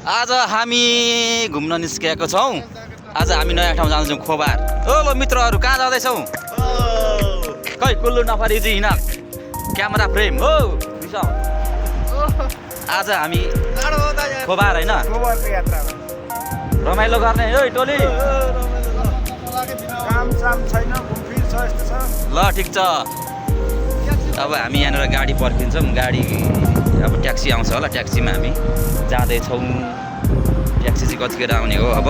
आज हामी घुम्न निस्केको छौँ। आज हामी नयाँ ठाउँ जाँदैछौँ खोबार। ओ लो मित्रहरू कहाँ जाँदैछौँ? खै कुल्लु नफरिजी हिँड क्यामेरा फ्रेम हो विशाल। आज हामी खोबार होइन रमाइलो गर्ने है टोली। ल ठिक छ। अब हामी यहाँनिर गाडी पर्खिन्छौँ। गाडी अब ट्याक्सी आउँछ होला। ट्याक्सीमा हामी जाँदैछौँ। ट्याक्सी चाहिँ कतिखेर आउने हो? अब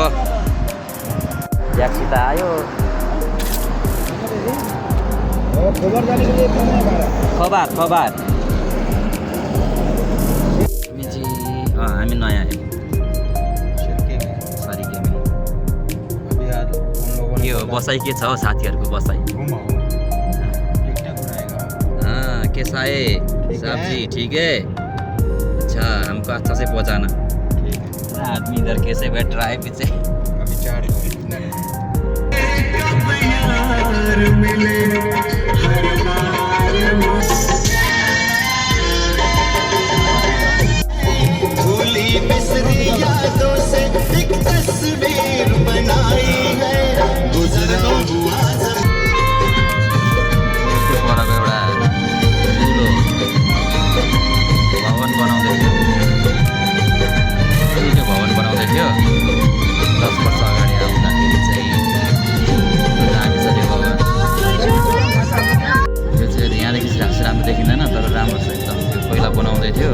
ट्याक्सी त आयो। खबर खबर हामी नयाँ के हो बसाइ के छ हो साथीहरूको बसाइ? कैसा है सब्जी? ठीक है। अच्छा हमको अच्छा से पहुंचाना। आदमी इधर कैसे बैठ रहा है पीछे? अभी चार भूली बिसरी यादों से एक तस्वीर बनाई है गुजरा हुआ बनाउँदै थियो 10 वर्ष अगाडि आउँदाखेरि चाहिँ दामी छ त्यो भवन। यो चाहिँ यहाँदेखि खास राम्रो देखिँदैन तर राम्रो छ एकदम। त्यो पहिला बनाउँदै थियो।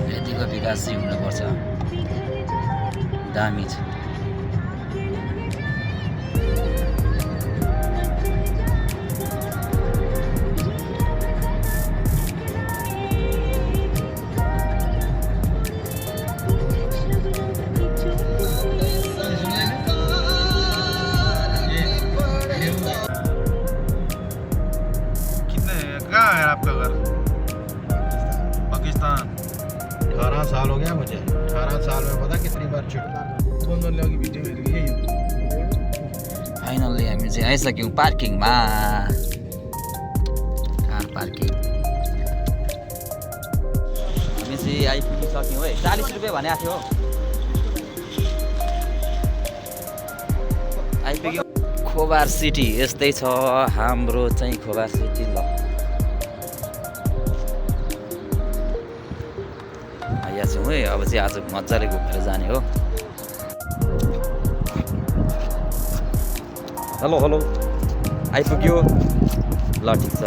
यतिको विकास चाहिँ हुनुपर्छ। दामी छ। कहाँ है आपका घर? पाकिस्तान। 18 साल हो गया मुझे। 18 साल में पता कितनी बार फाइनल्ली हामी चाहिँ आइसक्यौँ पार्किङमा। कार पार्किङ हामी चाहिँ आइपुगिसक्यौँ है। 40 रुपियाँ भनेको थियो। आइपुग्यौँ खोबार सिटी। यस्तै छ हाम्रो चाहिँ खोबार सिटी। ल यहाँ छौँ है। अब चाहिँ आज मजाले घुमेर जाने हो। हेलो हेलो आइपुग्यो। ल ठिक छ।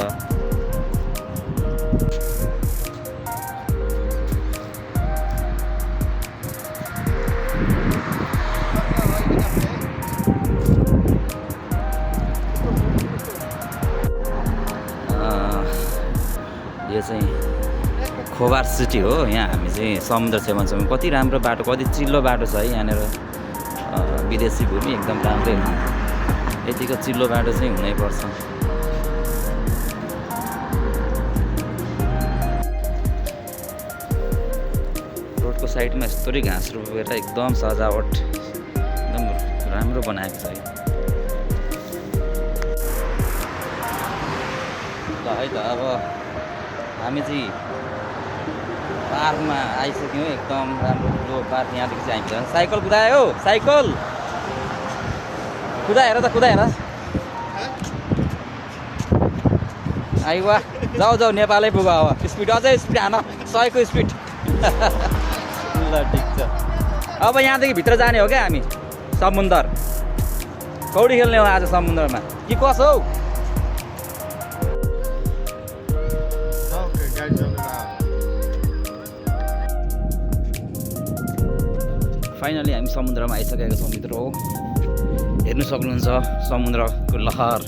यो चाहिँ खोबार सिटी हो। यहाँ हामी चाहिँ समुद्र छेउमा छौँ। कति राम्रो बाटो, कति चिल्लो बाटो छ है यहाँनिर। विदेशी भूमि एकदम राम्रै हो। यतिको चिल्लो बाटो चाहिँ हुनैपर्छ। रोडको साइडमा यस्तोरी घाँस रोपेर एकदम सजावट एकदम राम्रो बनाएको छ है। ल है त अब हामी चाहिँ पार्कमा आइसक्यौँ। एकदम राम्रो ठुलो पार्क। यहाँदेखि चाहिँ हामी साइकल कुदायो। साइकल कुदाएर त कुदाएर आइ वाह जाऊ जाऊ नेपालै पुग। अब स्पिड अझै स्पिड हान 100 को स्पिड। ल ठिक छ। अब यहाँदेखि भित्र जाने हो क्या हामी समुद्र। पौडी खेल्ने हो आज समुद्रमा कि कसो हौ? फाइनली हामी समुद्रमा आइसकेका छौँ मित्र हो। हेर्नु सक्नुहुन्छ समुद्रको लहर।